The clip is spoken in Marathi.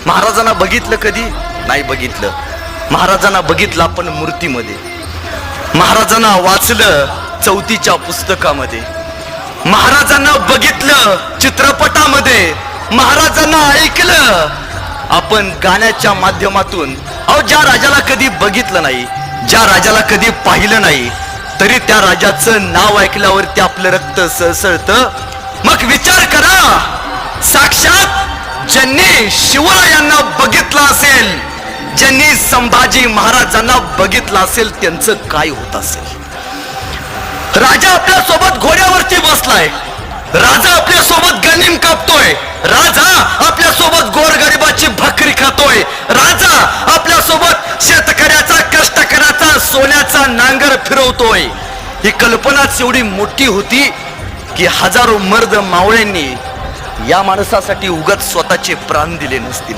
महाराजांना बघितलं कधी? नाही बघितलं. महाराजांना बघितलं आपण मूर्तीमध्ये, महाराजांना वाचलं चौथीच्या पुस्तकामध्ये, महाराजांना बघितलं चित्रपटामध्ये, महाराजांना ऐकलं आपण गाण्याच्या माध्यमातून. अहो, ज्या राजाला कधी बघितलं नाही, ज्या राजाला कधी पाहिलं नाही, तरी त्या राजाचं नाव ऐकल्यावरती आपलं रक्त सळसळतं. मग विचार करा, साक्षात ज्यांनी शिवरायांना बघितलं असेल, ज्यांनी संभाजी महाराजांना बघितलं असेल, त्यांचं काय होत असेल? राजा आपल्या सोबत घोड्यावरती बसलाय, राजा आपल्या सोबत गनिम कापतोय, राजा आपल्या सोबत गोरगरिबाची भाकरी खातोय, राजा आपल्या सोबत शेतकऱ्याचा कष्टकऱ्याचा सोन्याचा नांगर फिरवतोय. ही कल्पनाच एवढी मोठी होती की हजारो मर्द मावळ्यांनी या माणसासाठी उगाच स्वतःचे प्राण दिले नसतील.